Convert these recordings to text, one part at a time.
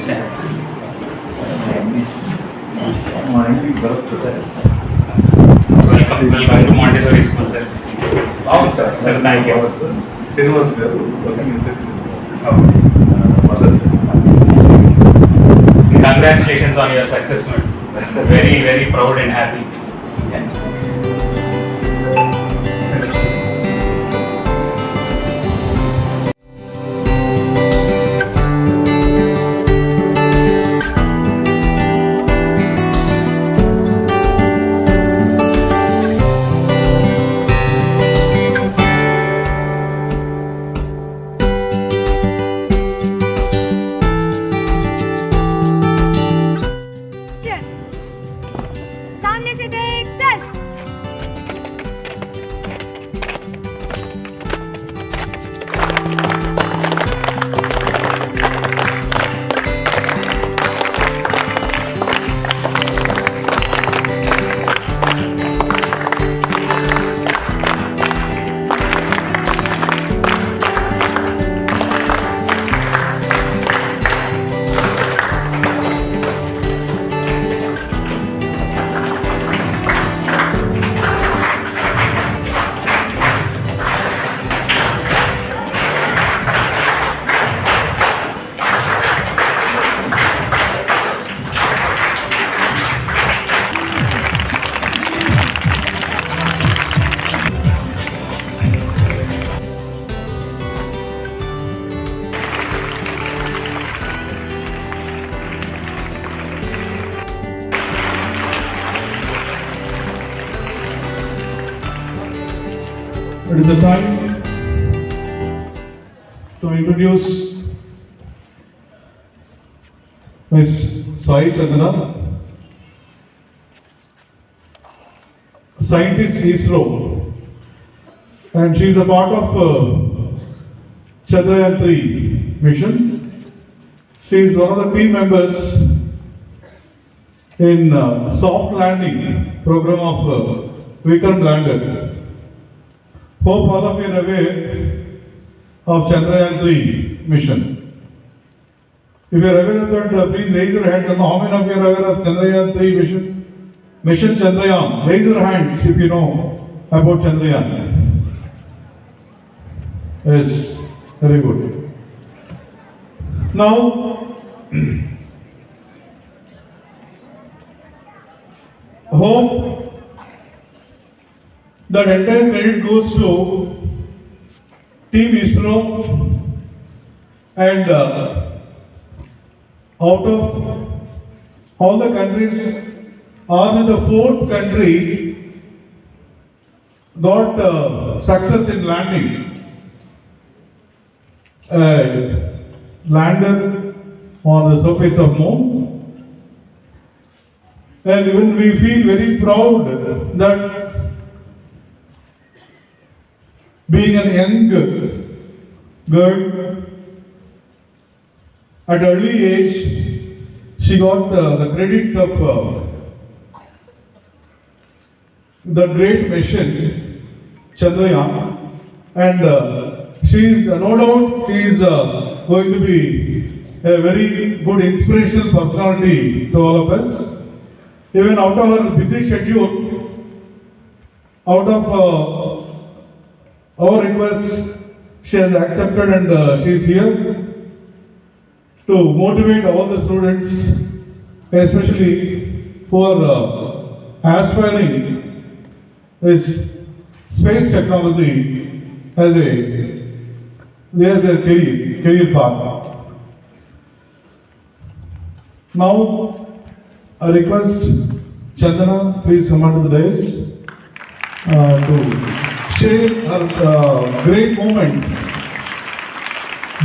Welcome to Montessori School, sir. Sir, thank you. Congratulations on your success, man. Very, very proud and happy. Yeah. सामने से देख चल। It is the time to introduce Ms. SAI CHANDANA, scientist ISRO, and she is a part of Chandrayaan-3 mission. She is one of the team members in soft landing program of Vikram lander. Hope all of you are aware of Chandrayaan-3 mission. If you are aware of that, please raise your hands. How many of you are aware of Chandrayaan-3 mission? Mission Chandrayaan. Raise your hands if you know about Chandrayaan. Yes, very good. Now, hope that entire credit goes to Team ISRO, and out of all the countries, ours is the 4th country got success in landing lander on the surface of Moon, and even we feel very proud that being a young girl, at early age, she got the credit of the great mission, Chandrayaan, and she is, no doubt, she is going to be a very good inspirational personality to all of us. Even out of her busy schedule, out of our request, she has accepted, and she is here to motivate all the students, especially who are aspiring this space technology as a career path. Now, I request Chandana, please come onto the dais to share her great moments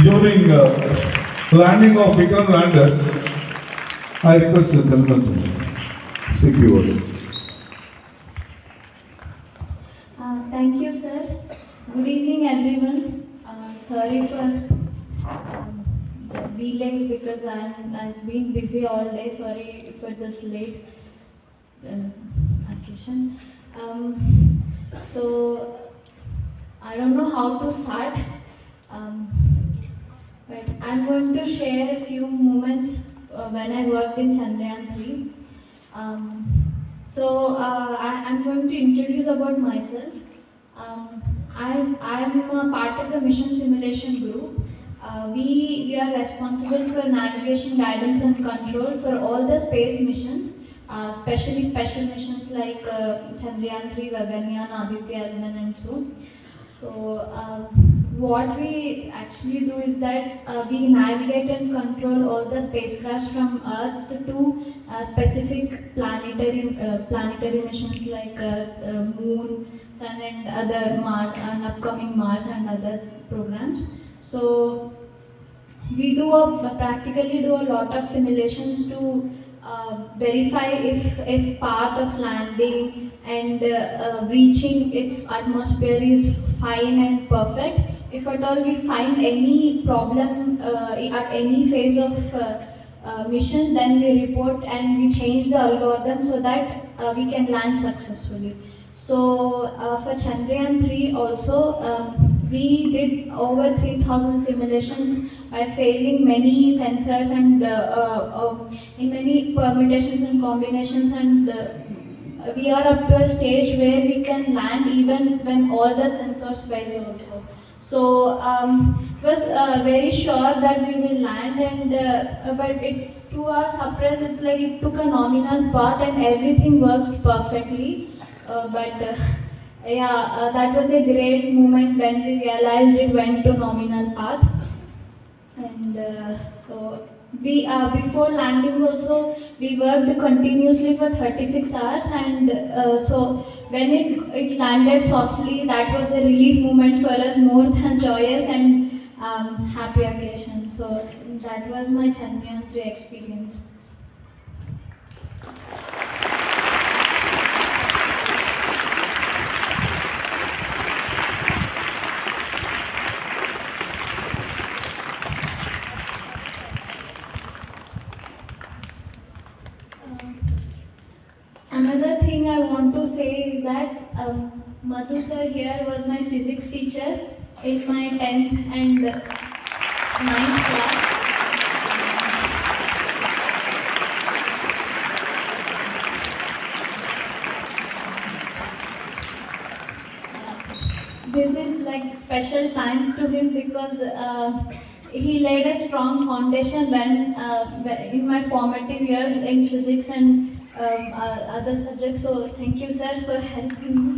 during landing of Vikram lander. I request the gentleman to speak few words. Thank you, sir. Good evening, everyone. Sorry for the delay because I've been busy all day. Sorry for this late occasion. So I don't know how to start, but I'm going to share a few moments when I worked in Chandrayaan 3. I'm going to introduce about myself. I'm a part of the mission simulation group. We are responsible for navigation, guidance and control for all the space missions, especially special missions like Chandrayaan 3, Gaganyaan, Aditya L1 and so. What we actually do is that we navigate and control all the spacecraft from Earth to specific planetary missions like Moon, Sun, and other Mars, and upcoming Mars and other programs. So we practically do a lot of simulations to verify if path of landing and reaching its atmosphere is fine and perfect. If at all we find any problem at any phase of mission, then we report and we change the algorithm so that we can land successfully. So for Chandrayaan 3 also, we did over 3,000 simulations by failing many sensors and in many permutations and combinations, and we are up to a stage where we can land even when all the sensors fail also. So it was very sure that we will land, and but it's to our surprise, it's like it took a nominal path and everything worked perfectly. That was a great moment when we realized it went to nominal path. And we before landing also we worked continuously for 36 hours, and so when it landed softly, that was a relief moment for us, more than joyous and happy occasion. So that was my Chandrayaan 3 experience. Another thing I want to say is that Madhu sir here was my physics teacher in my 10th and 9th class. This is like special thanks to him because he laid a strong foundation when in my formative years in physics and other subjects. So thank you, sir, for helping me.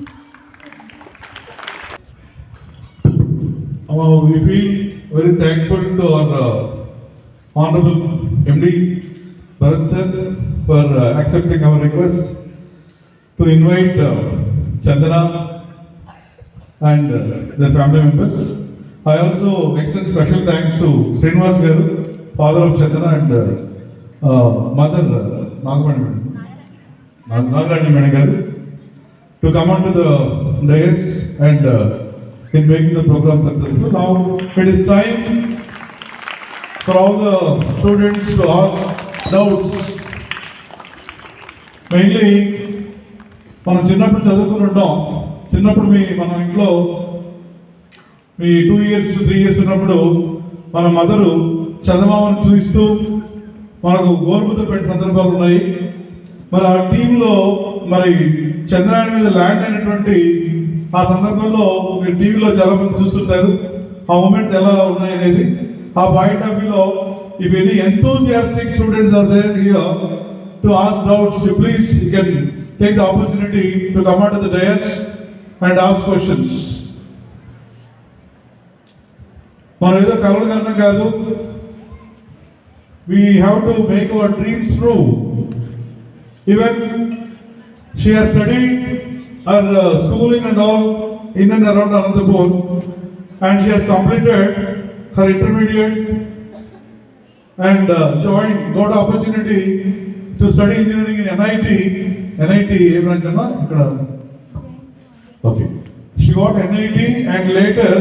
We feel very thankful to our Honorable MD Bharat sir for accepting our request to invite Chandana and their family members. I also extend special thanks to Srinivas Garu, father of Chandana, and mother Nagarani Madam Garu, to come onto the dais and in making the program successful. Now it is time for all the students to ask doubts. Mainly, మనం చిన్నప్పుడు చదువుకుని ఉంటాం. చిన్నప్పుడు మన ఇంట్లో మీ 2 years 3 years ఉన్నప్పుడు మన mother చందమామను చూపిస్తూ మనకు గోరుముద్ద పెట్టిన సందర్భాలు ఉన్నాయి. మరి ఆ టీంలో మరి చంద్రయాన్ మీద ల్యాండ్ అయినటువంటి ఆ సందర్భంలో మీరు టీవీలో చాలా మంది చూస్తుంటారు. ఆ మూమెంట్స్ ఎలా ఉన్నాయి అనేది ఆ పాయింట్ ఆఫ్ వ్యూలో if any enthusiastic students are there here to ask doubts, please you can take the opportunity to come out to the dais and ask questions. మనం ఏదో కలలు కన్నా కాదు, we have to make our dreams true. Even she has studied her schooling and all in and around Anantapur, and she has completed her intermediate and got opportunity to study engineering in NIT. NIT, A branch అన్నా ఇక్కడ? Okay. She got NIT and later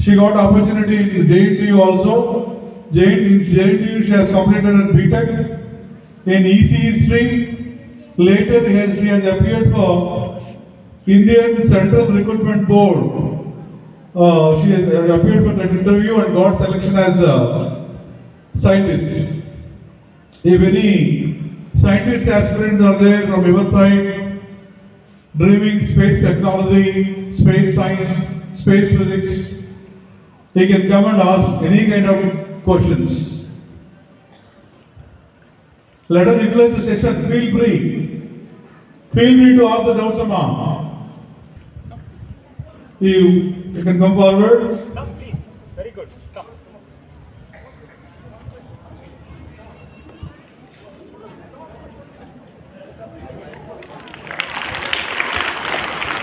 she got opportunity in JNTU also. JNTU she has completed her BTech in ECE stream. Later she has appeared for Indian Central Recruitment Board She has appeared for that interview and got selection as a scientist. If any scientist aspirants are there from your side, dreaming space technology, space science, space physics, they can come and ask any kind of questions. Let us utilize the session. Feel free. Feel free to ask the doubts, Amma. You can come forward. Come, please. Very good. Come.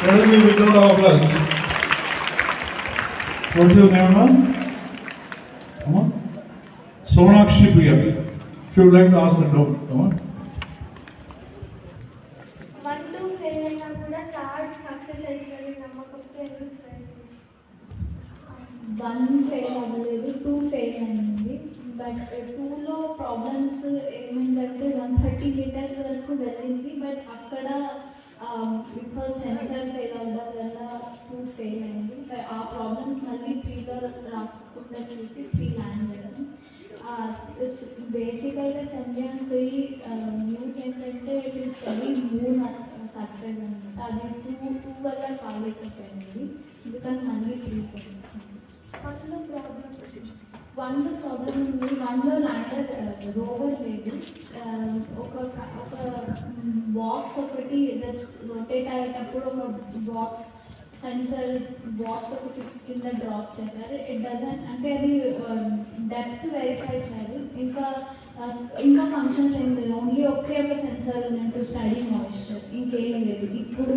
Let us be without our applause. What's your name, Amma? Amma? Sonakshi Priya. If you would like to ask a doubt, come on. 1-2 fail అయినా కూడా third success అయ్యేది నమ్మకంతో ఎందుకు try one fail అవ్వలేదు, 2 fail అయింది. But 2లో problems ఏమైందంటే 130 metres వరకు వెళ్ళింది. బట్ అక్కడ బికాస్ సెన్సార్ ఫెయిల్ అవ్వడం వల్ల 2 ఫెయిల్ అయింది. ఆ ప్రాబ్లమ్స్ మళ్ళీ 3లో రాకుండా చూసి 3 ల్యాండ్ చేసాం. బేసికల్గా చంద్రయాన్ 3 న్యూస్ ఏంటంటే it is very moon success అనమాట. అది 2 వల్ల కాలేకపోయింది, అందుకని మళ్ళీ 3 పోయింది. 1లో ప్రాబ్లం ఉంది. 1లో ల్యాండర్ రోవర్ లేదు. ఒక బాక్స్ ఒకటి జస్ట్ రొటేట్ అయ్యేటప్పుడు ఒక బాక్స్ సెన్సర్ బాక్స్ ఒకటి కింద డ్రాప్ చేశారు. ఇట్ డజన్ అంటే అది డెప్త్ వెరిఫై చేయాలి. ఇంకా ఫంక్షన్స్ ఏం లేదు. ఓన్లీ ఒకే ఒక సెన్సర్ ఉన్నట్టు స్టడీ మాయిశ్చర్, ఇంకేం లేదు. ఇప్పుడు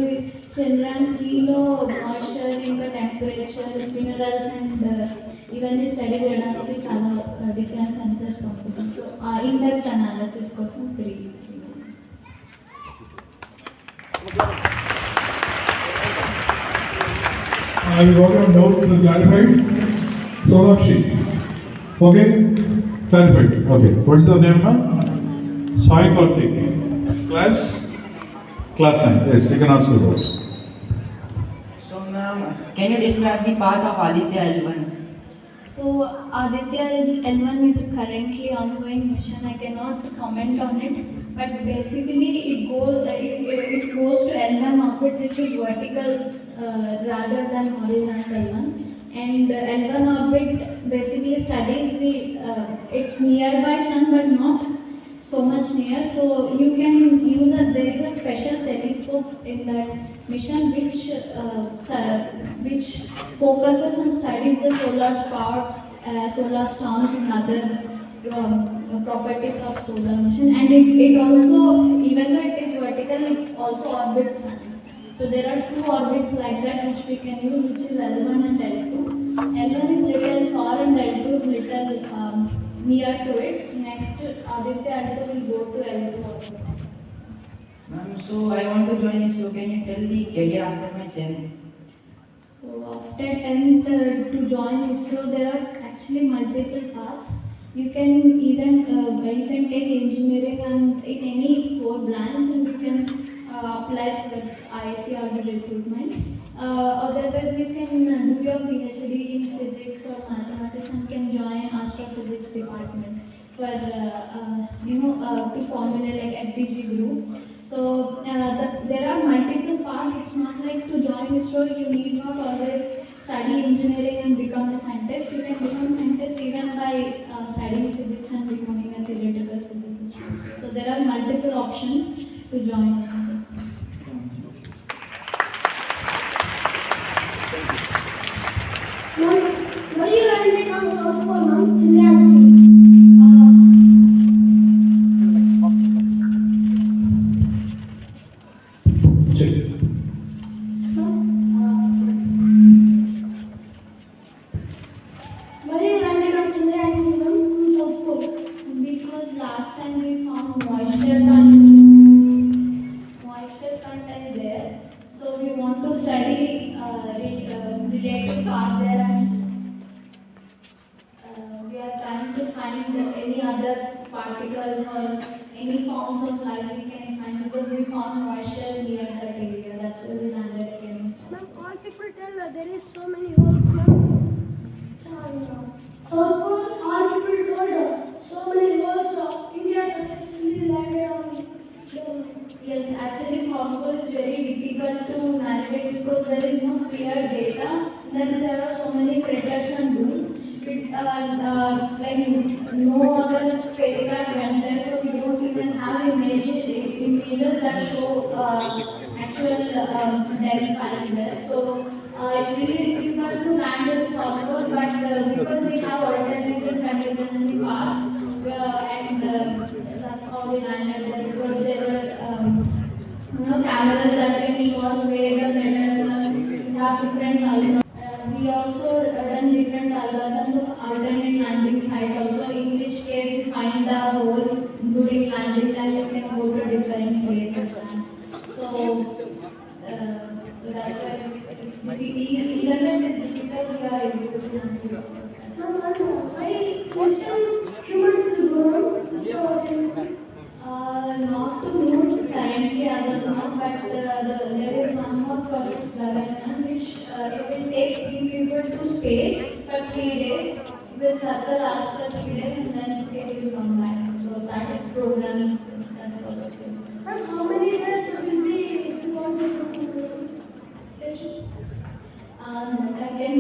చంద్రయాన్ 3లో మాయిశ్చర్ ఇంకా టెంపరేచర్ మినరల్స్ అండ్ ఇవన్నీ స్టడీ చేయడానికి చాలా డిఫరెంట్ సెన్సర్స్ పంపుతాం. సో ఇన్డెప్త్ అనాలిసిస్ కోసం 3. I will got your doubt clarified. Sonakshi. Okay? Clarified. Okay. What is your name, ma'am? Sai Karthik. Class? Class 9. Yes, you can ask your doubt. So, ma'am, can you describe the path of Aditya L1? So Aditya L1 is currently ongoing mission. I cannot comment on it, but basically it goes to L1 orbit, which is vertical rather than horizontal one. And L1 orbit basically studies it's nearby sun but not so much near. So you can use there is a special telescope in that mission which focuses and studies the solar spots, solar storms and other properties of solar motion. And it also, even though it is vertical, it also orbits sun. So there are 2 orbits like that which we can use, which is L1 and L2. L1 is little far and L2 is little near to it. Next, Aditya L2 will go to L2 orbit. Ma'am, so I want to join ISRO. Can you tell the career after my 10th? So after 10th, to join ISRO, there are actually multiple paths. You can take engineering and in any core branch, and you can apply for IC orbit recruitment. Otherwise, you can do your PhD in physics or mathematics and can join astrophysics department for to formulate like FDG group. So there are multiple paths. It's not like to join ISRO you need not always study engineering and become a scientist. You can become a scientist even by studying physics and becoming a theoretical physicist. So there are multiple options to join ISRO. What do you learn from software, ma'am? Children. Check. What do you learn from children from software? Because last time we found moisture content there, so we want to study related part there, and we are trying to find any other particles or any forms of life we can find, because we found moisture near that area. That's why we landed again. Ma'am, all people tell there is so many holes, ma'am. South Pole, all people told so many holes. India successfully landed on them. Yes, actually software is very difficult to navigate because there is no clear data. Then there are so many craters and dunes. Like no other spacecraft went there, so we don't even have images that show actual depth files there. So it's really difficult to land in software, but because we have alternative contingency paths, and that's how we landed there because there were cameras that can show us where the letters are. We have different algorithms. We also done different algorithms of alternate landing site also, in which case we find the hole during landing, then we can go to different places. So that's why it's even if it's difficult, we are able to handle it. Why humans will go Not to move currently as of now, but there is one more project development which it will take 3 people to space for 3 days. We'll circle after 3 days and then it will come back. So that program is that project. And how many years will be if you want to do station? I can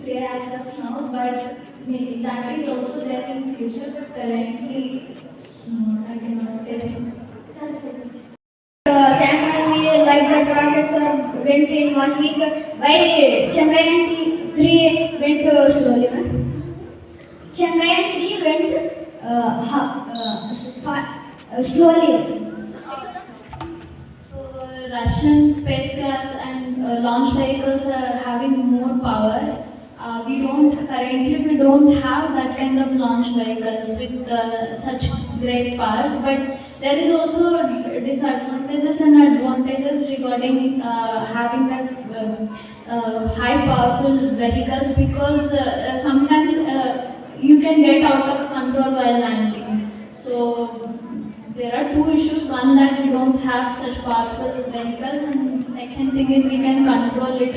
say as of now, but maybe that is also there in future, but currently I cannot say. Chandrayaan like the rockets went in 1 week. Why Chandrayaan 3 went slowly? Chandrayaan 3 went slowly. So Russian spacecrafts and launch vehicles are having more power. We don't have that kind of launch vehicles with such great powers, but there is also disadvantages and advantages regarding having that high powerful vehicles because sometimes you can get out of control while landing. So there are 2 issues. One, that we don't have such powerful vehicles, and second thing is we can control it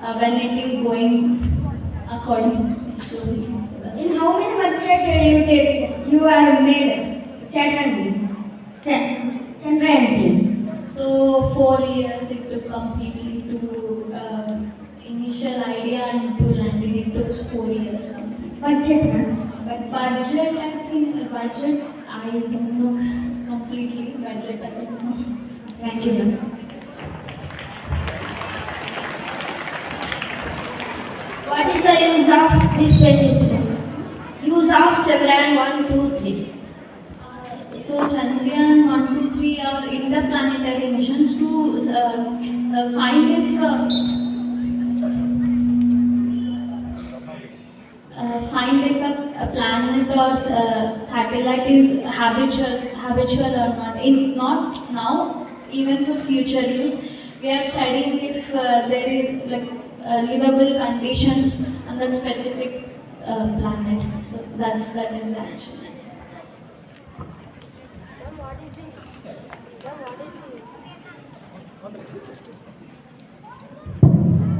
when it is going according to. In how many budget you are made Chandrayaan 3? So 4 years it took completely to initial idea and to landing. It took 4 years. Budget. Budget, I think budget I don't know completely. Budget I don't know. Thank you, ma'am. What is the use of this space system? Use of Chandrayaan 1, 2, 3. So Chandrayaan 1, 2, 3 are interplanetary missions to find if a planet or satellite is habitual or not. Not now, even for future use, we are studying if there is livable conditions on that specific planet. So that is the answer.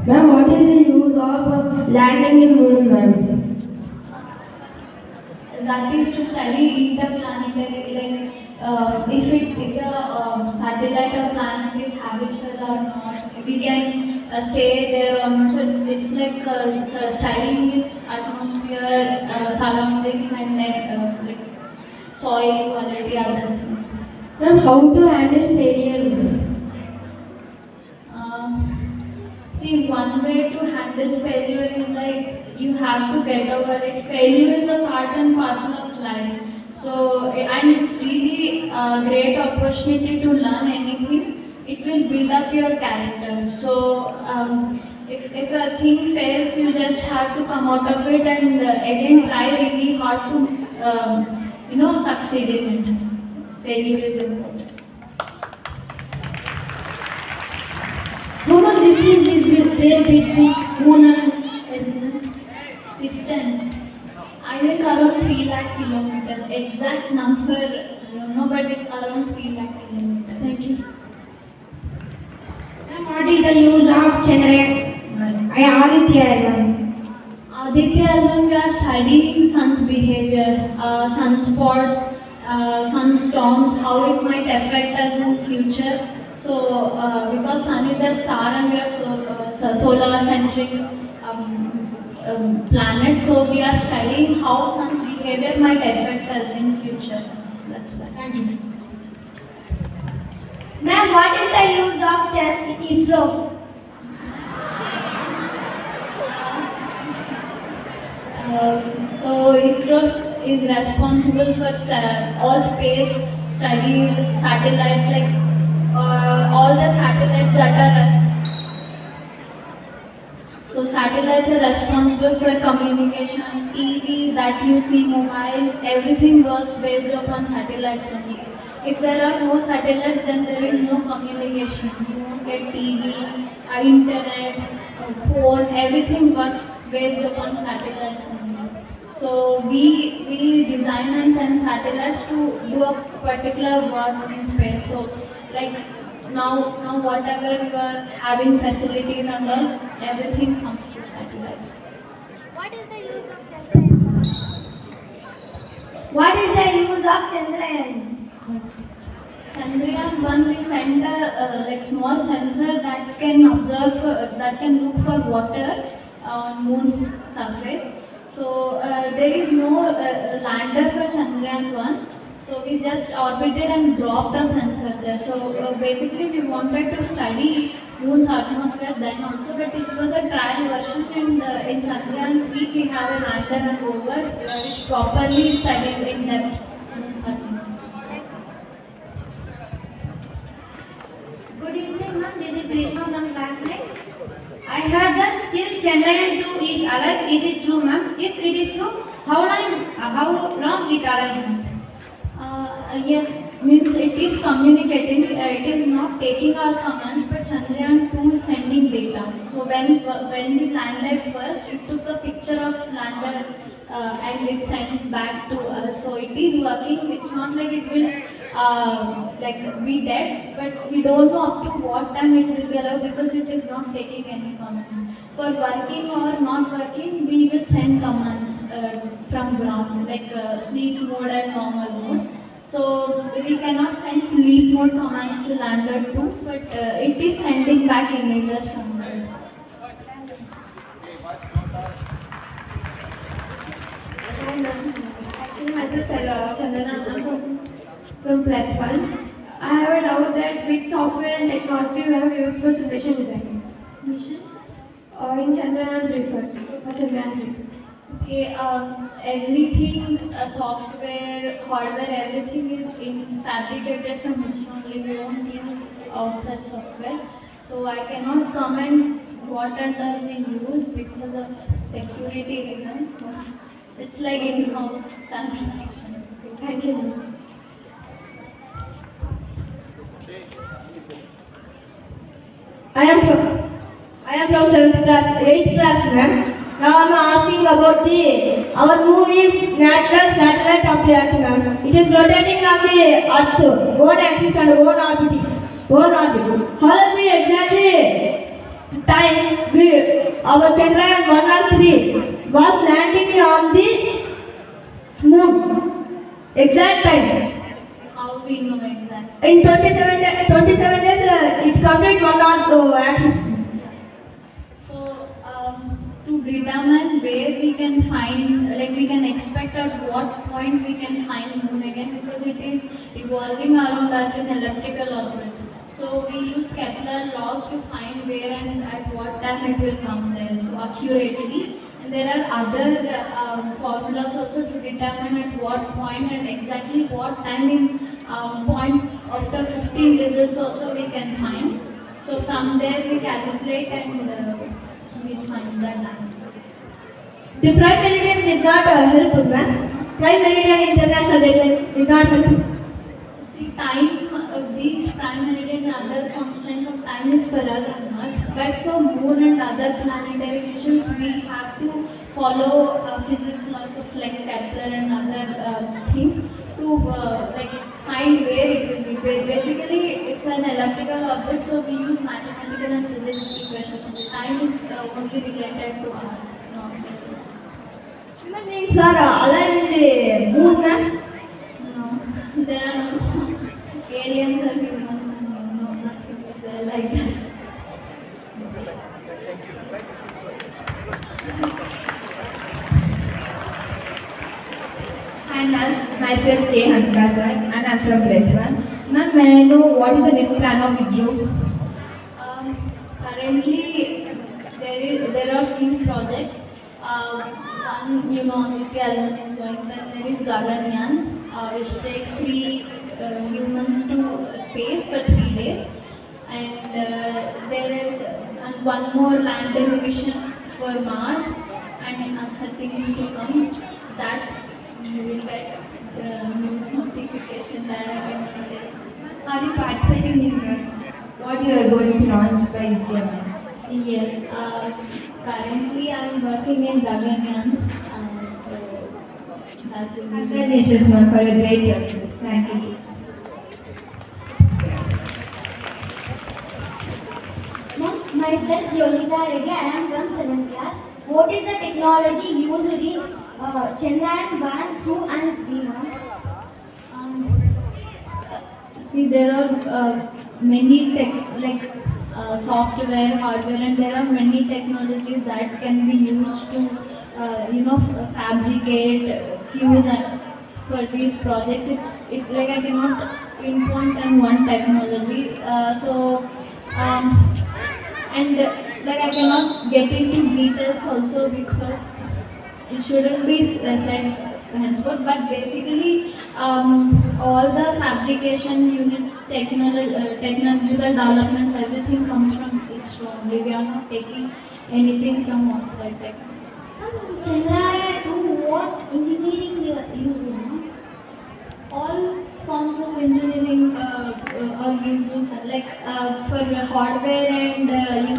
Ma'am, what is the use of landing in moon, ma'am? That is to study interplanetary, if the satellite or planet is habitable or not, we can stay there or not. So it's like studying its atmosphere, surroundings, and then soil quality, other things. Ma'am, how to handle failure? See, one way to handle failure is you have to get over it. Failure is a part and parcel of life. So, and it's really a great opportunity to learn anything. It will build up your character. So, if a thing fails, you just have to come out of it and again try really hard to, succeed in it. Failure is important. How much distance is there between moon and Earth? Distance. I think around 3 lakh kilometers. Exact number, I don't know, but it's around 3 lakh kilometers. Thank you. Ma'am, What is the use of Chandrayaan? I Aditya L1. Aditya L1, we are studying sun's behavior, sunspots, sunstorms, how it might affect us in future. So, because sun is a star and we are solar-centric planet, so we are studying how sun's behavior might affect us in future. That's why. Thank you. Ma'am, what is the use of ISRO? So ISRO is responsible for all space studies, satellites, like all the satellites that are so satellites are responsible for communication, TV that you see, mobile, everything works based upon satellites only. If there are no satellites, then there is no communication. You won't get TV, internet, phone, everything works based upon satellites only. So we design and send satellites to do a particular work in space. So like now whatever you are having facilities and all, everything comes to satellites. What is the use of Chandrayaan? What is the use of Chandrayaan? Chandrayaan-1, we send a like small sensor that can observe, that can look for water on moon's surface. So there is no lander for Chandrayaan-1. So we just orbited and dropped a sensor there. So basically we wanted to study moon's atmosphere then also, but it was a trial version. And in Chandrayaan-3 we have a lander and rover which properly studies in depth moon's atmosphere. Good evening, ma'am. This is Grishma from class 9. I heard that still Chandrayaan-2 is alive. Is it true, ma'am? If it is true, how long it alive? Yes, means it is communicating, it is not taking our commands, but Chandrayaan-2 is sending data. So when we landed first, it took a picture of lander and it sent back to us. So it is working. It's not like it will like be dead, but we don't know up to what time it will be alive because it is not taking any commands. For working or not working, we will send commands from ground, like sleep mode and normal mode. So we cannot send sleep mode commands to lander 2, but it is sending back images from there. Actually, myself Chandana from plus 1. I have a doubt that which software and technology you have used for simulation design? Mission? In Chandrayaan-3 for Chandrayaan-3. Okay, everything, software, hardware, everything is fabricated from mission only. We won't use outside software. So I cannot comment what and all we use because of security reasons. It's like in-house fabrication. Thank you. I am from 7th class, 8th class, ma'am. Now I am asking about our moon is natural satellite of the Earth, ma'am. It is rotating on the Earth, one axis and one orbit. How does we exactly time our Chandrayaan-1 or 3 was landing on the moon? Exact time. How we know exactly? In 27 days, it completes one axis. So, to determine where we can find, like we can expect at what point we can find moon again, because it is revolving around Earth in elliptical orbits. So we use Kepler laws to find where and at what time it will come there, so accurately. And there are other formulas also to determine at what point and exactly what time in point after 15 digits also we can find. So from there we calculate and we find that time. The prime meridian did not help, ma'am. Prime meridian international deadline did not help. See, time, these prime meridian and other constants of time is for us and not. But for moon and other planetary missions, we have to follow physics laws of like Kepler and other things to like find where it will be. Basically, it's an elliptical orbit, so we use mathematical and technology related to art. No. Human beings are alive in the moon, ma'am. No. There are no aliens or humans. No, nothing is there like that. Hi ma'am, myself K. Hanska sir and I'm from class 1. Ma'am, may I know what is the next plan of ISRO? Currently, there are few projects. One, Aditya Allen is going, then there is Gaganyaan, which takes three humans to space for 3 days, and there is one more lander mission for Mars, and other things to come. That you will get news notification that I will get. Are you participating in what you are going to launch by ISRO ma'am? Yes, currently I am working in Gaganyaan, so that will be. Congratulations ma'am for your great success. Thank you. Myself, Yolita Reddy, I am from 7th class. What is the technology used in Chandrayaan 1, 2 and 3, ma'am? See, there are many software, hardware, and there are many technologies that can be used to, fabricate, fuse, for these projects. It's like I cannot pinpoint on one technology. And like I cannot get into details also because it shouldn't be said henceforth, but basically all the fabrication units, technological developments, everything comes from ISRO only. We are not taking anything from outside technology. Chandrayaan 2, what engineering used, ma'am? All forms of engineering are used, like for hardware and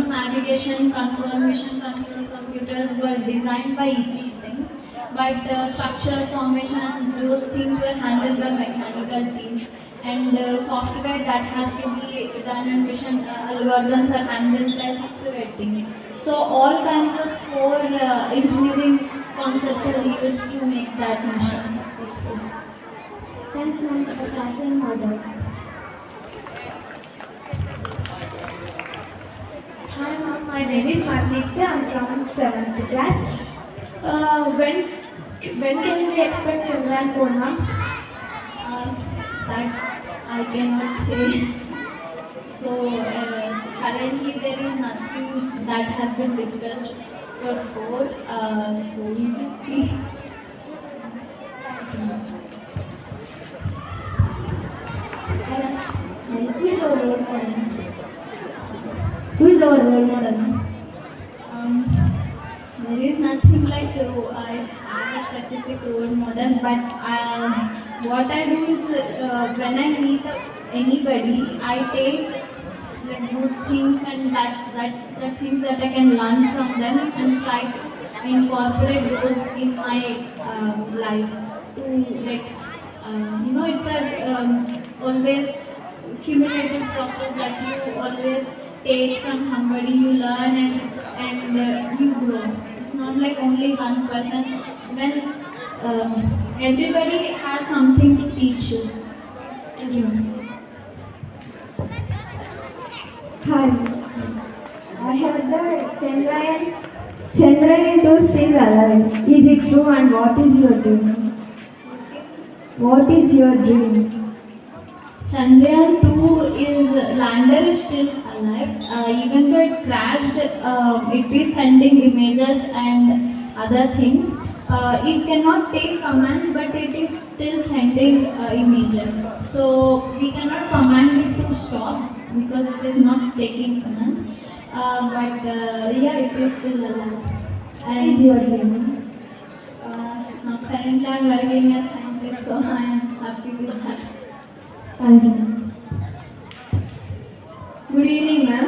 navigation control, mission control computers were designed by EC thing, but structural formation, those things were handled by mechanical teams, and software that has to be done and mission algorithms are handled by software team. So all kinds of core engineering concepts are used to make that mission successful. Thanks, ma'am, for clarifying my doubt. Hi ma'am, my name is Marnitya. I'm from 7th class. When can we expect Chandrayaan 4, ma'am? That I cannot say. So currently there is nothing that has been discussed for 4. So we will see. Who is our role model? Who is our role model? There is nothing like I have a specific role model, but what I do is when I meet anybody, I take like good things and that things that I can learn from them and try to incorporate those in my life to it's a always cumulative process that you always take from somebody, you learn and you grow. It's not like only one person. When everybody has something to teach you. Everyone. Hi. I heard that Chandrayaan 2 still alive. Is it true, and what is your dream? What is your dream? Chandrayaan 2 lander is still alive. Even though it crashed, it is sending images and other things. It cannot take commands, but it is still sending images. So we cannot command it to stop because it is not taking commands. It is still alive. And Is your dream? currently I am working as scientist, so I am happy with that. Thank you. Good evening, ma'am.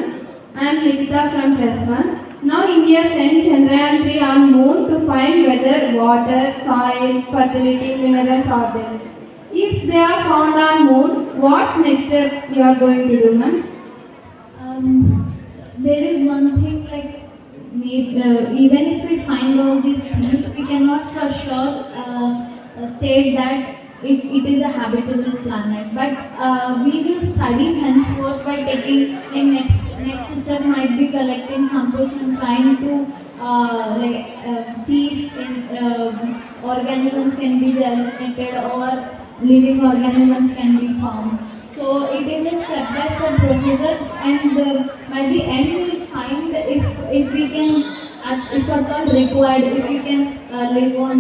I am Lipita from class 1. Now India sent Chandrayaan 3 on moon to find whether water, soil, fertility, minerals are there. If they are found on moon, what's next step you are going to do, ma'am? There is one thing like even if we find all these things, we cannot for sure state that it is a habitable planet. But we will study henceforth by taking next step might be collecting samples and trying to see if organisms can be developed or living organisms can be formed. So it is a step-by-step procedure, and by the end we will find if we can, if at all required, if we can live on.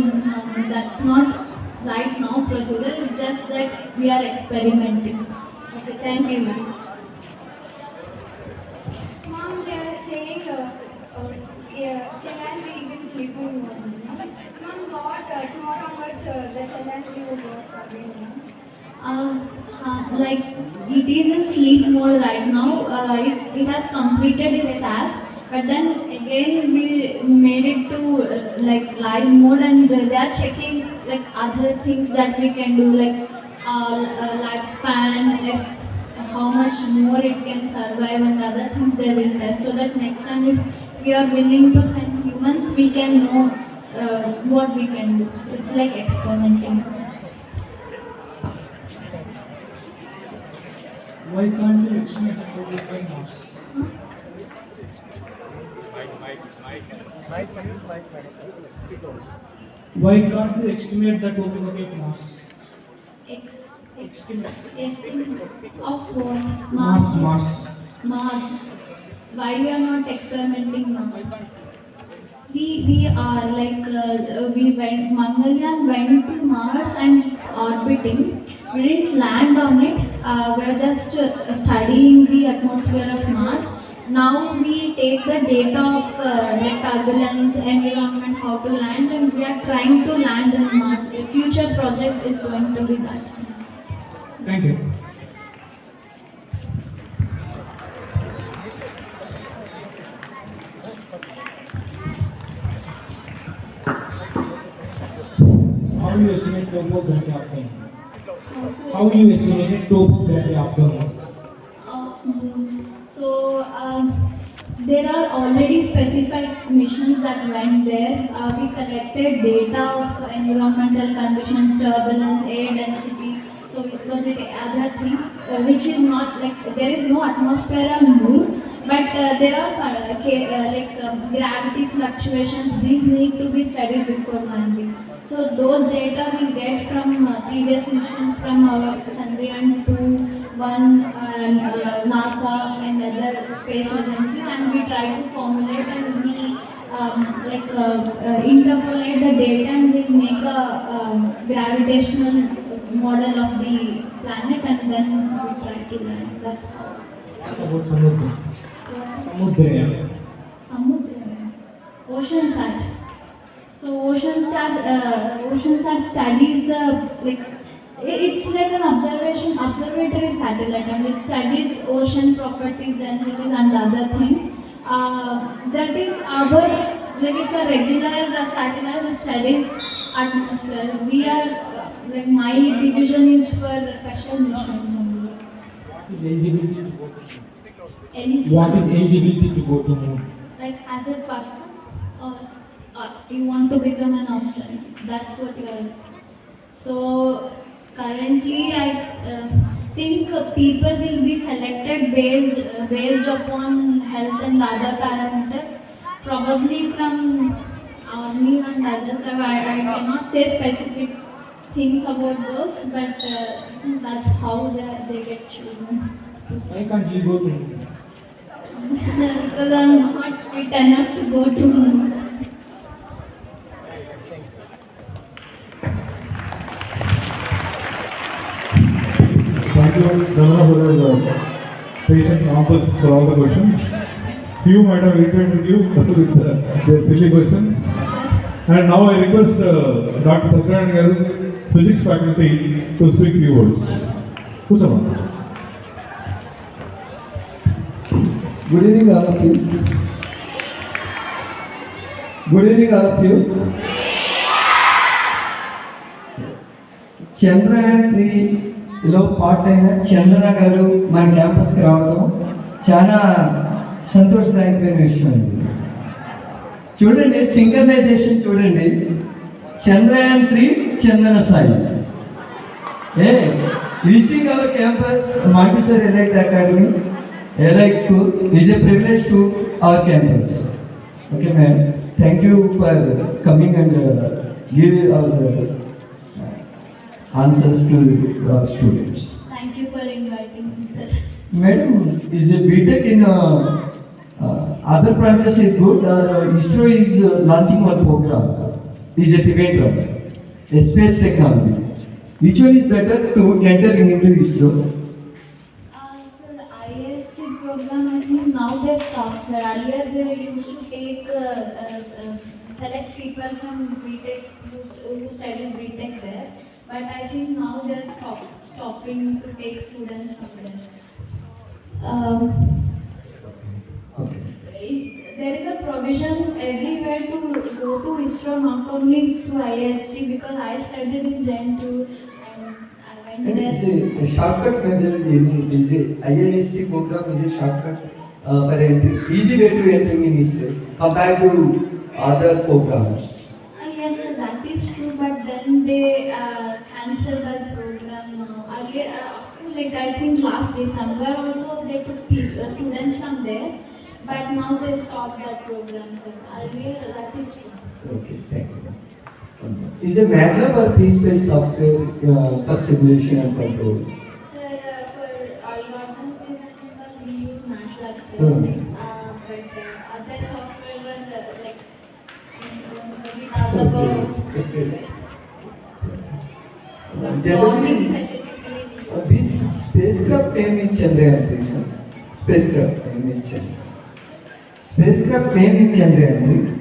That's not right now procedure. It's just that we are experimenting. Okay, thank you, ma'am. Mom, they are saying children isn't sleeping well. Mom, what tomorrow onwards the children will work again. Like it is in sleep mode right now. It has completed its task, but then again we made it to like live mode, and they are checking like other things that we can do, like lifespan, if, how much more it can survive, and other things they will test, so that next time if we are willing to send humans, we can know what we can do. So it's like experimenting. Why can't you estimate the total by mass? Why can't you estimate the total of mass? Estimate of what? Mass. Mars. Why we are not experimenting Mars? We are like Mangalyaan went to Mars and it's orbiting. We didn't land on it. We are just studying the atmosphere of Mars. Now we take the data of like turbulence, environment, how to land, and we are trying to land on Mars. A future project is going to be that. Thank you. How do you estimate topography after? How do you estimate topography after? There are already specified missions that went there. We collected data of environmental conditions, turbulence, air density, so viscosity, other things, which is not like there is no atmosphere on Moon, but there are gravity fluctuations. These need to be studied before landing. So those data we get from previous missions from our Chandrayaan 2, 1, NASA and other space agencies, and we try to formulate and we interpolate the data, and we make a gravitational model of the planet, and then we try to land. That's how. About Samudra. Samudra. Samudra. OceanSat. So OceanSat studies it's like an observatory satellite, and it studies ocean properties, densities, and other things. That is our it's a regular satellite that studies atmosphere. We are my division is for special missions only. What is eligibility to go to Moon? Like as a person, or you want to become an astronaut? That's what you are asking. So currently, I think people will be selected based upon health and other parameters. Probably from army and others. I cannot say specific things about those, but that's how they get chosen. Why can't you go to Moon? Because I'm not fit enough to go to Moon. Thank you, Dharma, for your patient answers for all the questions. Few might have irritated you with their silly questions. And now I request Dr. Satyanarayana, Physics faculty, to speak few words. Kusama. Good evening, all of you. Good evening, all of you. Chandrayaan 3 లో part అయిన చందన గారు మన క్యాంపస్కి రావడం చాలా సంతోషదాయకమైన విషయం అండి. చూడండి synchronisation చూడండి, చంద్రయాన్ 3 చందన Sai. Reaching our campus, Montessori Elite Academy, Elite School is a privilege to our campus. Okay, ma'am. Thank you for coming and give our answers to our students. Thank you for inviting me, sir. Madam, is a BTech in other branches is good, or ISRO is launching one program? Is a event of a space technology. Which one is better to enter into ISRO? Sir, IST program, I think now they stopped, sir. Earlier they used to take select people from BTech who studied BTech there, but I think now they're stopping to take students from there. There is a provision everywhere to go to ISRO, not only to IST, because I studied in Jain too, and I went And there. it's a shortcut method. Is the IIST program is a shortcut for entry, easy way to enter in ISRO compared to other programs. Yes, sir, that is true, but then they cancelled that program now. Earlier, like I think last December also they took students from there, but now they stopped that program, sir. Earlier, that is true. Okay, thank you. Is a MATLAB or piece-based software for simulation and control? Sir, for algorithms we use MATLAB, sir. Hmm. But other software was like developers. Okay. Bonding Generally, specifically. this spacecraft name is Chandrayaan 3. Spacecraft name is Chandrayaan. Spacecraft name is Chandrayaan 3.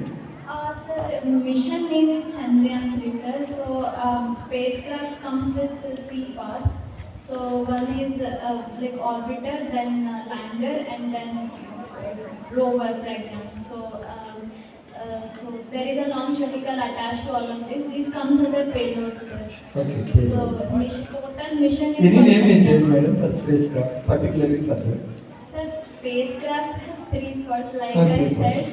Sir, mission name is Chandrayaan 3, sir. So, spacecraft comes with three parts. So, one is like orbiter, then lander, and then rover program. So, there is a launch vehicle attached to all of this. This comes as a payload, sir. Okay. So, total mission is. Any name is there, madam, for spacecraft, particularly for that? Sir, spacecraft has three parts, like Okay. I said.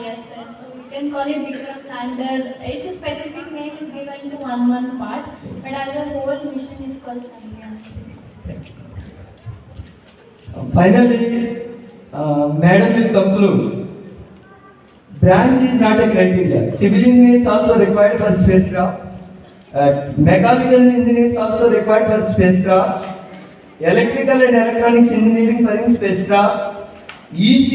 Yes, sir. So you can call it Vikram lander. Its a specific name is given to one part, but as a whole mission is called Chandrayaan. Finally, madam will conclude. Branch is not a criteria. Civil engineering is also required for spacecraft. Mechanical engineering is also required for spacecraft. Electrical and electronics engineering for spacecraft. EC,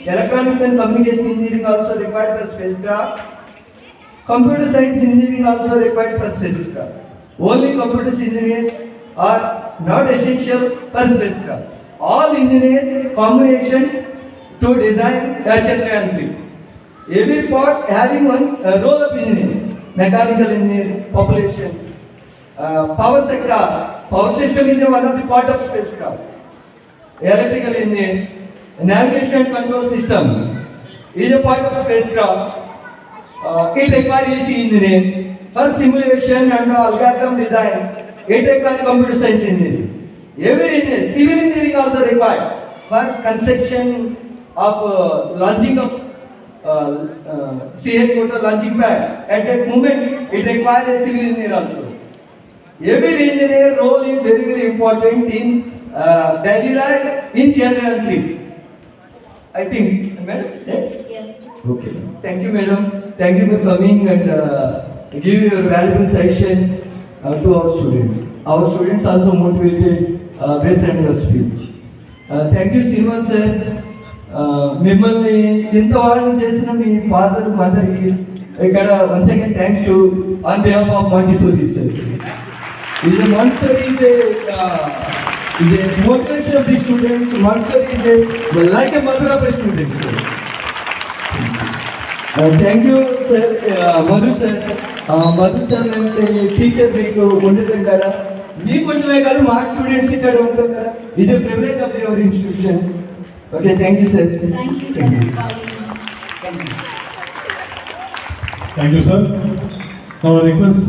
electronics and communication engineering also required for spacecraft. Computer science engineering also required for spacecraft. Only computer engineers are not essential for spacecraft. All engineers combination to design Chandrayaan 3. Every part having one role of engineering. Mechanical engineering, population, power sector. Power system is one of the part of spacecraft. Electrical engineers, navigation and control system is a part of spacecraft. It requires EC engineering for simulation and algorithm design. It requires computer science engineering. Every engineer, civil engineering also required for construction of launching of CH motor launching pad. At that moment, it requires a civil engineer also. Every engineer role is very, very important in daily life in Chandrayaan 3. I think, madam? Yes? Yes. Okay. Thank you, madam. Thank you for coming and give your valuable suggestions to our students. Our students also motivated based on your speech. Thank you, Sriman sir. మిమ్మల్ని ఇంతవాళ్ళని చేసిన మీ father మదర్కి ఇక్కడ once again thanks to on behalf of Montessori sir. Montessori is a motivation of the students. Montessori is like a mother of a student. Thank you sir, Madhu sir. Madhu sir అంటే teacher మీకు ఉండటం కదా, మీకు కొంచెమే కాదు మా students ఇక్కడ ఉంటాం కదా. Is a privilege of your institution. Okay, thank you sir. Thank you, sir, for calling me. Thank you, sir. Now I request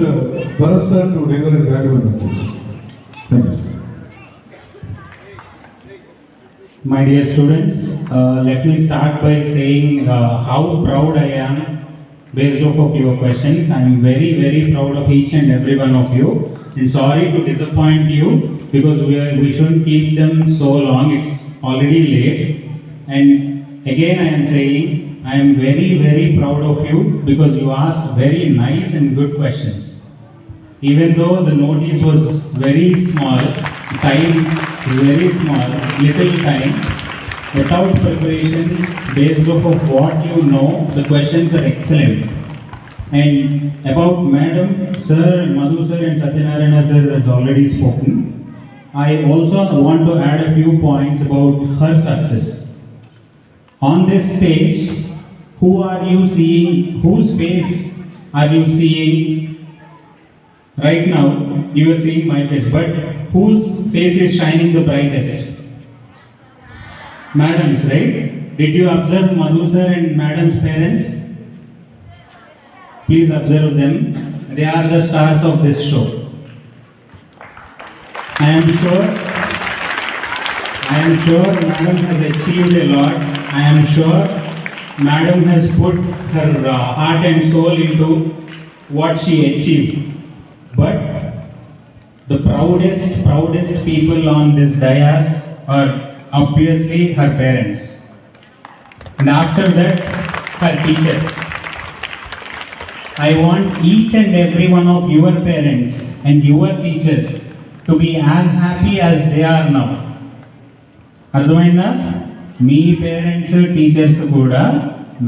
Bharat sir to deliver his graduate message. Thank you, sir. My dear students, let me start by saying how proud I am based off of your questions. I am very, very proud of each and every one of you. And sorry to disappoint you because we shouldn't keep them so long. It's already late. And again, I am saying I am very, very proud of you because you asked very nice and good questions. Even though the notice was very small, time very small, little time, without preparation, based off of what you know, the questions are excellent. And about Madam, Sir, Madhu Sir and Satyanarayana Sir has already spoken. I also want to add a few points about her success. On this stage, who are you seeing, whose face are you seeing? Right now, you are seeing my face, but whose face is shining the brightest? Madam's, right? Did you observe Madhu Sir and Madam's parents? Please observe them. They are the stars of this show. I am sure Madam has achieved a lot. I am sure Madam has put her heart and soul into what she achieved. But the proudest people on this dais are obviously her parents. And after that, her teachers. I want each and every one of your parents and your teachers to be as happy as they are now. అర్థమైందా? మీ parents teachers కూడా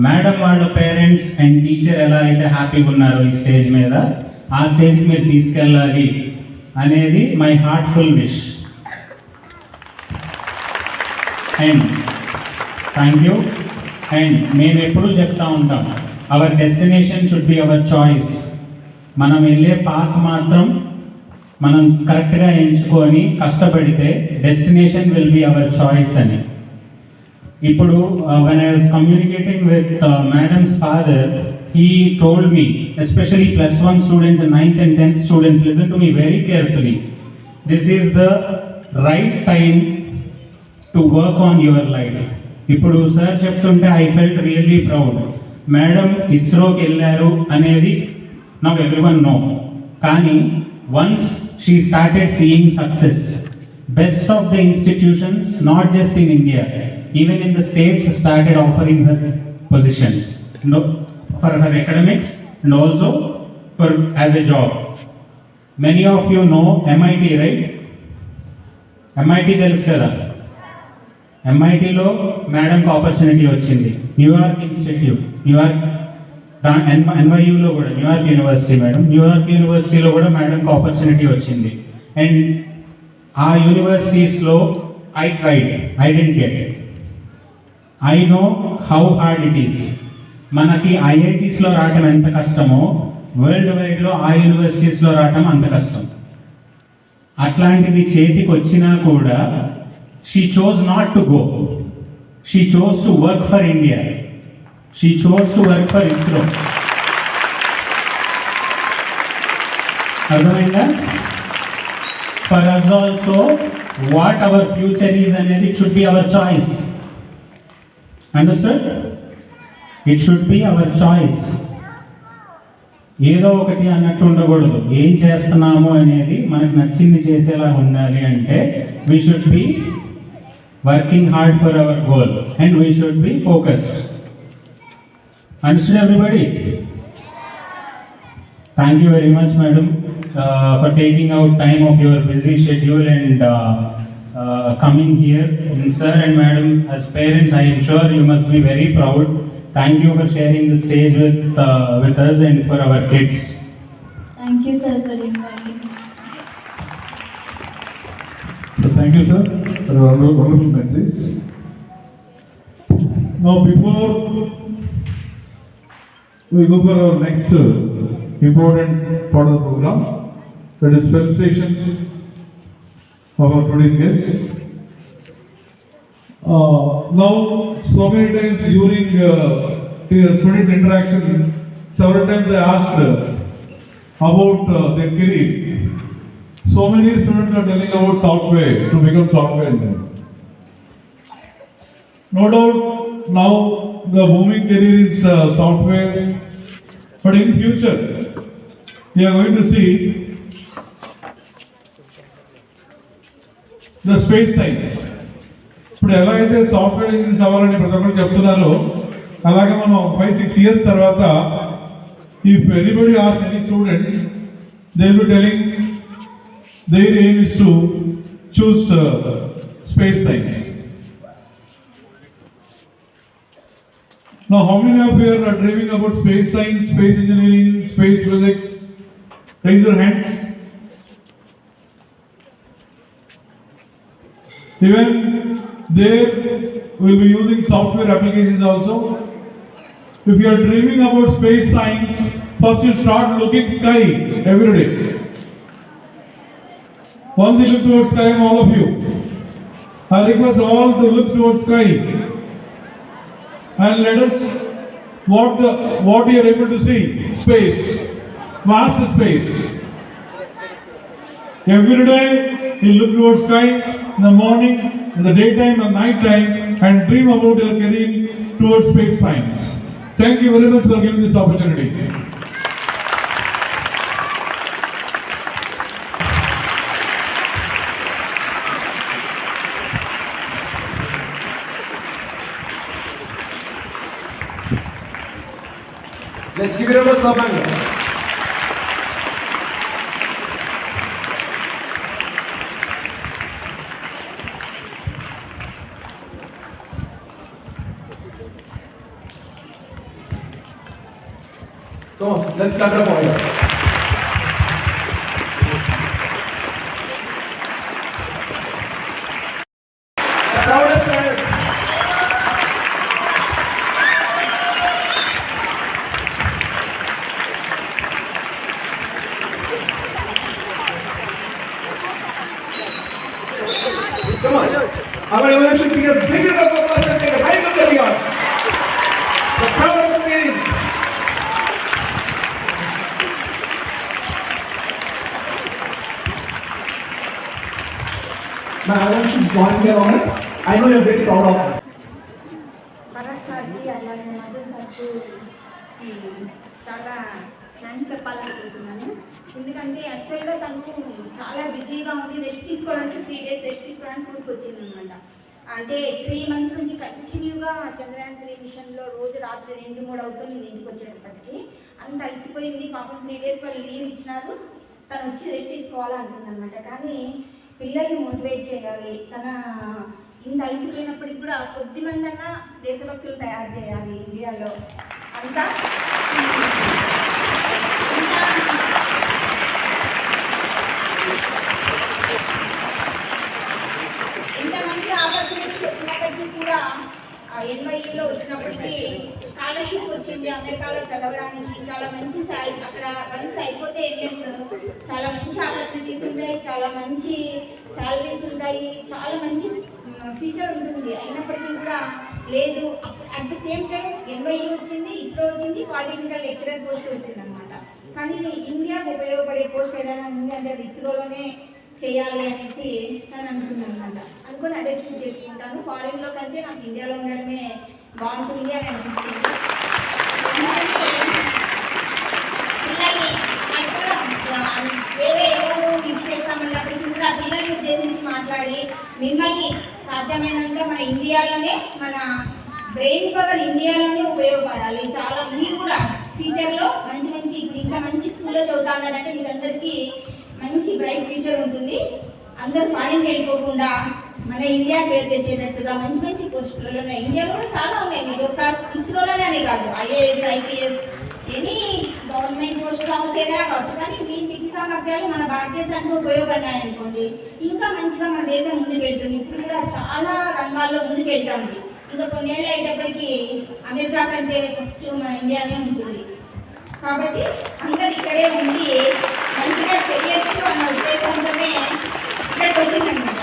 madam వాళ్ళ parents and teacher ఎలా అయితే హ్యాపీగా ఉన్నారో ఈ stage మీద, ఆ స్టేజ్కి మీరు తీసుకెళ్ళాలి అనేది my heartful wish. And thank you. And మేము ఎప్పుడూ చెప్తా ఉంటాం, hour destination should be our choice. మనం వెళ్ళే పాత్ మాత్రం మనం కరెక్ట్గా ఎంచుకొని కష్టపడితే destination will be our choice అని. ఇప్పుడు when I was communicating with madam's father, he told me, especially +1 students and 9th and 10th students, listen to me very carefully. This is the right time to work on your life. ఇప్పుడు sir చెప్తుంటే I felt really proud. Madam ఇస్రోకి వెళ్ళారు అనేది now everyone know. కానీ once she started seeing success, best of the institutions, not just in India, even in the states, started offering her positions for her academics and also for as a job. Many of you know MIT, right? MIT తెలుసు కదా. MITలో మేడంకి opportunity వచ్చింది. New York institute, New York NYUలో కూడా, New York university madam, New York యూనివర్సిటీలో కూడా మేడంకి opportunity వచ్చింది. And ఆ యూనివర్సిటీస్లో I tried, I didn't get it. I know how hard it is. మనకి IITsలో రావటం ఎంత కష్టమో వరల్డ్ వైడ్లో ఆ యూనివర్సిటీస్లో రావటం అంత కష్టం. అట్లాంటిది చేతికి వచ్చినా కూడా she chose not to go. She chose to work for India. She chose to work for ISRO. అర్థమైందా? For us also, what our future is అనేది it should be our choice. Understood? It should be our choice. ఏదో ఒకటి అన్నట్టు ఉండకూడదు. ఏం చేస్తున్నాము అనేది మనకు నచ్చింది చేసేలా ఉండాలి అంటే we should be working hard for our goal and we should be focused. Understood everybody? Thank you very much, madam, for taking out time of your busy schedule and coming here. And sir and madam, as parents, I am sure you must be very proud. Thank you for sharing the stage with us and for our kids. Thank you, sir, for inviting me. So thank you, sir, for your wonderful message. Now, before we go for our next important part of the program, that is felicitation of our today's guests. Now, so many times during student interaction, several times I asked about their career. So many students are telling about software, to become software engineer. No doubt, now the booming career is software, But in future, we are going to see the space science. ఇప్పుడు ఎలా అయితే software engineers అవ్వాలని ప్రతి ఒక్కరు చెప్తున్నారో అలాగే మనం 5-6 years తర్వాత if anybody asks any student, they will be telling their aim is to choose space science. Now, how many of you are dreaming about space science, space engineering, space physics? Raise your hands. Even there will be using software applications also. If you are dreaming about space science, first you start looking sky every day. Once you look towards sky, all of you, I request all to look towards sky and let us what you are able to see, space, vast space. Every day you look towards sky in the morning, in the daytime and night time, and dream about your career towards space science. Thank you very much for giving this opportunity. Let's give it up for Sabang. Come on, let's clap it up for you. The proudest parents. Come on. Our evaluation figures big enough for us to take a high of the beyond. The proudest parents. My evaluation join their honor. I know you're very proud of it. Bharat సార్కి అలాగే మధుర్ సార్కి చాలా thanks చెప్పాలనుకుంటున్నాను. ఎందుకంటే యాక్చువల్గా తను చాలా బిజీగా ఉండి రెస్ట్ తీసుకోవడానికి 3 days రెస్ట్ తీసుకోవడానికి ఊరికి వచ్చింది అనమాట. అంటే 3 months నుంచి కంటిన్యూగా చంద్రయాన్ 3 మిషన్లో రోజు రాత్రి 2-3 అవుతుంది ఇంటికి వచ్చేటప్పటికి. అంత అలసిపోయింది పాపం. 3 days వాళ్ళు లీవ్ ఇచ్చినారు, తను వచ్చి రెస్ట్ తీసుకోవాలనుకుంది అనమాట. కానీ పిల్లల్ని మోటివేట్ చేయాలి, తన ఇంత అలసిపోయినప్పటికి కూడా కొద్దిమంది అన్నా దేశభక్తులు తయారు చేయాలి ఇండియాలో. అంతా ఇంతమంది ఆపర్చునిటీస్ వచ్చినప్పటికీ కూడా NYU వచ్చినప్పటికీ స్కాలర్షిప్ వచ్చింది అమెరికాలో చదవడానికి. చాలా మంచి శాలరీ అక్కడ వన్స్ అయిపోతే MS చాలా మంచి ఆపర్చునిటీస్ ఉంటాయి, చాలా మంచి శాలరీస్ ఉంటాయి, చాలా మంచి ఫ్యూచర్ ఉంటుంది. అయినప్పటికీ కూడా లేదు. At the same time NYU వచ్చింది, ISRO వచ్చింది, పాలిటెక్నికల్ లెక్చరర్ పోస్ట్ వచ్చింది అనమాట. కానీ ఇండియాకు ఉపయోగపడే పోస్ట్ ఏదైనా ఉంది అంటే అది ISROలోనే చేయాలి అనేసి నేను అనుకున్నాను అనమాట. అనుకుని అదే చూస్ చేసుకుంటాను. ఫారిన్లో కంటే నాకు ఇండియాలో ఉండడమే బాగుంటుంది అని అనిపించింది. పిల్లల్ని వేరే ఎవరు ఇది చేస్తామన్నప్పటికీ కూడా పిల్లల్ని ఉద్దేశించి మాట్లాడి మిమ్మల్ని సాధ్యమైనంత మన ఇండియాలోనే మన బ్రెయిన్ పవర్ ఇండియాలోనే ఉపయోగపడాలి. చాలా మీరు కూడా ఫ్యూచర్లో మంచి మంచి ఇంకా మంచి స్కూల్లో చదువుతా ఉన్నారంటే మీరందరికీ మంచి బ్రైట్ ఫ్యూచర్ ఉంటుంది. అందరూ ఫారిన్కి వెళ్ళిపోకుండా మన ఇండియా పేరు తెచ్చేటట్టుగా మంచి మంచి పోస్టులలో ఉన్నాయి. ఇండియాలో కూడా చాలా ఉన్నాయి. మీరు ఒక ISROలోనే అని కాదు, IAS, IPS ఎనీ గవర్నమెంట్ పోస్టులు అవచ్చు, ఏదైనా కావచ్చు. కానీ మీ శక్తి సామర్థ్యాలు మన భారతదేశానికి ఉపయోగపడినాయనుకోండి ఇంకా మంచిగా మన దేశం ముందుకు వెళ్తుంది. ఇప్పుడు కూడా చాలా రంగాల్లో ముందుకు వెళ్తుంది. ఇంకా కొన్నేళ్ళు అయ్యేటప్పటికి అమెరికా కంటే ఫస్ట్ మన ఇండియానే ఉంటుంది. కాబట్టి అందరు ఇక్కడే ఉండి మంచిగా చేయొచ్చు అన్న ఉద్దేశంతోనే ఇక్కడికి వచ్చిందనమాట.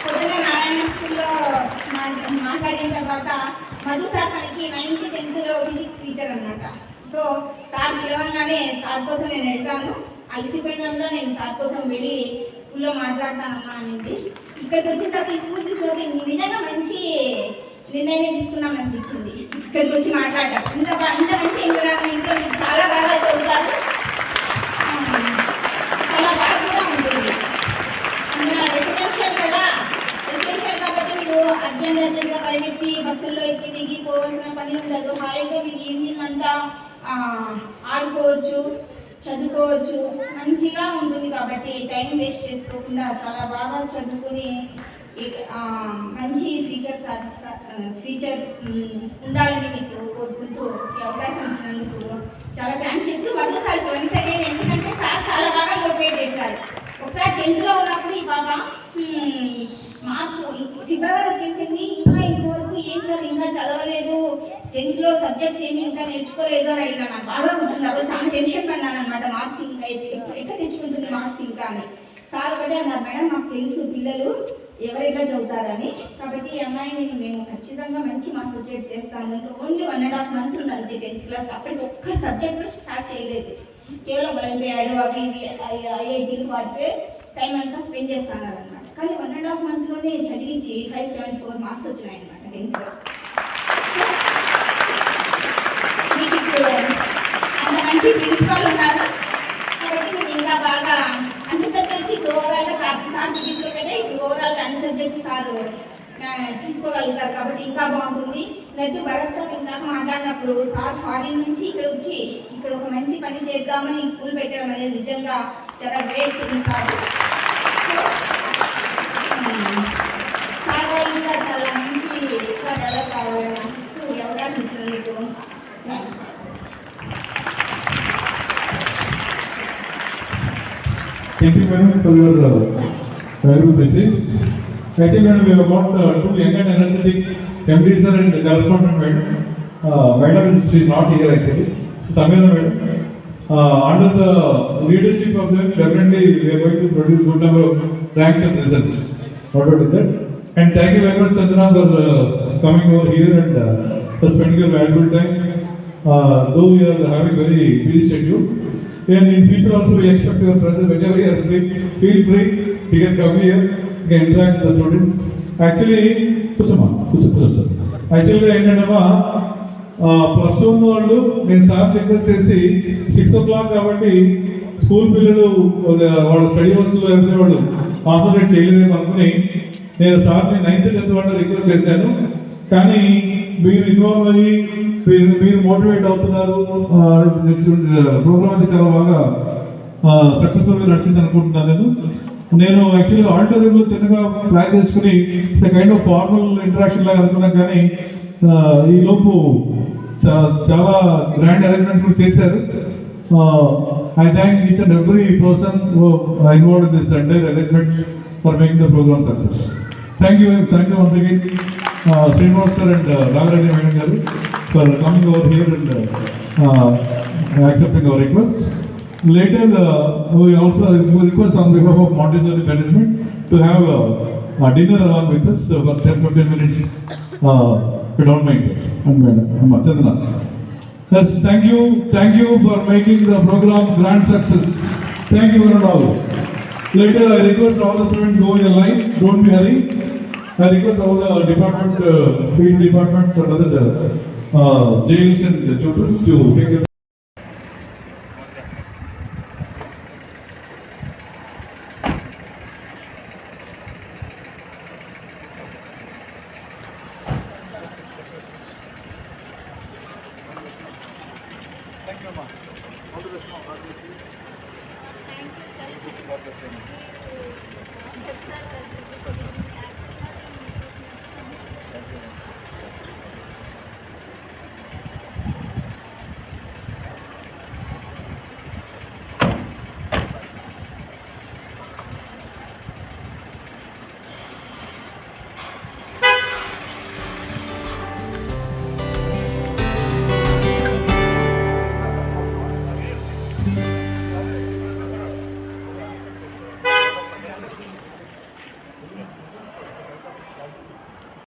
పొద్దున నారాయణ స్కూల్లో మాట్లాడిన తర్వాత మధు సార్ తనకి 9th 10th ఫిజిక్స్ టీచర్ అనమాట. సో సార్ పిలవంగానే సార్ కోసం నేను వెళ్తాను, అలసిపోయినందులో నేను సార్ కోసం వెళ్ళి స్కూల్లో మాట్లాడతానమ్మా అనింది. ఇక్కడికి వచ్చిన తర్వాత ఈ స్కూల్ తీసుకుంటే నిజంగా మంచి నిర్ణయం తీసుకున్నాం అనిపించింది ఇక్కడికి వచ్చి మాట్లాడటం. ఇంత మంచి ఇంట్లో మీరు చాలా బాగా చదువుతారు, చాలా బాగా కూడా ఉంటుంది. అందులో రెసిడెన్షియల్ కదా, రెసిడెన్షియల్ కాబట్టి మీరు అర్జెంట్గా పరిగెత్తి బస్సుల్లో ఎక్కి దిగి పోవాల్సిన పని ఉండదు. హాయిగా మీరు ఈవినింగ్ అంతా ఆడుకోవచ్చు, చదువుకోవచ్చు, మంచిగా ఉంటుంది. కాబట్టి టైం వేస్ట్ చేసుకోకుండా చాలా బాగా చదువుకుని మంచి ఫ్యూచర్ ఉండాలని మీకు కోరుకుంటూ ఈ అవకాశం ఇచ్చినందుకు చాలా థ్యాంక్స్ చెప్తూ మరోసారి వన్స్ అగైన్, ఎందుకంటే సార్ చాలా బాగా మోటివేట్ చేశారు. ఒకసారి 10th ఉన్నప్పుడు ఈ పాప మార్క్స్ ఫిబ్రవరి వచ్చేసింది, ఇంకా ఇంతవరకు ఏం సార్ ఇంకా చదవలేదు, 10th సబ్జెక్ట్స్ ఏమి ఇంకా నేర్చుకోలేదు అని అడిగినా. నాకు బాగా ఉంటుంది, అప్పుడు చాలా టెన్షన్ పడ్డాను అనమాట. మార్క్స్ ఇంకా ఎట్లా తెచ్చుకుంటుంది మార్క్స్ ఇంకా అని. సార్ ఒకటే అన్నారు, మేడం నాకు తెలుసు పిల్లలు ఎవరెట్లా చదువుతారని, కాబట్టి ఈ అమ్మాయిని మేము ఖచ్చితంగా మంచి మార్క్స్ వచ్చేట్ చేస్తాను. ఇంకా ఓన్లీ 1.5 months ఉంది అంతే 10th క్లాస్. అప్పటికి ఒక్క సబ్జెక్ట్ కూడా స్టార్ట్ చేయలేదు, కేవలం ఒలింపియాడ్ అవి ఇవి ఐఐటీలు వాడితే టైం అంతా స్పెండ్ చేస్తాను అనమాట. కానీ 1.5 monthsలోనే చదివించి 574 మార్క్స్ వచ్చినాయి అనమాట 10th. మీకు ఇప్పుడు అంత మంచి ప్రిన్సిపాల్ ఉన్నారు కాబట్టి మీరు ఇంకా బాగా అన్ని సబ్జెక్ట్స్ ఇప్పుడు ఓవరాల్గా సార్ చూపించకంటే ఇప్పుడు ఓవరాల్గా అన్ని సబ్జెక్ట్స్ సార్ చూసుకోగలుగుతారు కాబట్టి ఇంకా బాగుంటుంది. నెక్స్ట్ భరత్ సార్ ఇందాక మాట్లాడినప్పుడు సార్ ఫారిన్ నుంచి ఇక్కడ వచ్చి ఇక్కడ ఒక మంచి పని చేద్దామని స్కూల్ పెట్టడం అనేది నిజంగా చాలా గ్రేట్ థింగ్ సార్. సార్ వాళ్ళు ఇంకా చాలా మంచి ఇంకా డెవలప్ కావాలని ఆశిస్తూ ఈ అవకాశం ఇచ్చినందుకు Thank you, madam, for your valuable message. Actually, madam, we have got two young and energetic MD sir and correspondent madam. Madam, she is not here actually. Samira madam. Under the leadership of them, definitely we are going to produce good number of ranks and results. What about that? And thank you very much, Chandana, for coming over here and for spending your valuable time. Though we are having very busy schedule. And in future also we expect your presence whenever you are free. Feel free, you can come here, you can interact with the students. Actually, ఏంటంటే +1 వాళ్ళు నేను sir request చేసి 6 o'clock కాబట్టి school పిల్లలు వాళ్ళ study అవర్స్లో వెళ్తే వాళ్ళు కాన్సన్ట్రేట్ చేయలేదేమో అనుకుని నేను సార్ని 9th 10th వాళ్ళు రిక్వెస్ట్ చేశాను. కానీ మీరు ఇన్వాల్వ్ అయ్యి మీరు మోటివేట్ అవుతున్నారు, ప్రోగ్రామ్ అది చాలా బాగా సక్సెస్ఫుల్గా నడిచింది అనుకుంటున్నాను. నేను యాక్చువల్గా ఆడిటోరియంలో చిన్నగా ప్లాన్ చేసుకుని కైండ్ ఆఫ్ ఫార్మల్ ఇంటరాక్షన్ లాగా అనుకున్నాను. కానీ ఈ లోపు చాలా గ్రాండ్ అరేంజ్మెంట్ కూడా చేశారు. I thank each and every person involved in this entire arrangements for making the programme success. Thank you once again Srinivas sir and Raghareddy madam garu for coming over here and accepting our request. Later, we also request on behalf of Montessori management to have a dinner along with us for 10-15 minutes. If you don't mind, Chandana. Yes, thank you for making the program grand success. Thank you very much. Later, I request all the students go in a line. Don't be hurry. I request all the department, field departments and other jails and tutors to take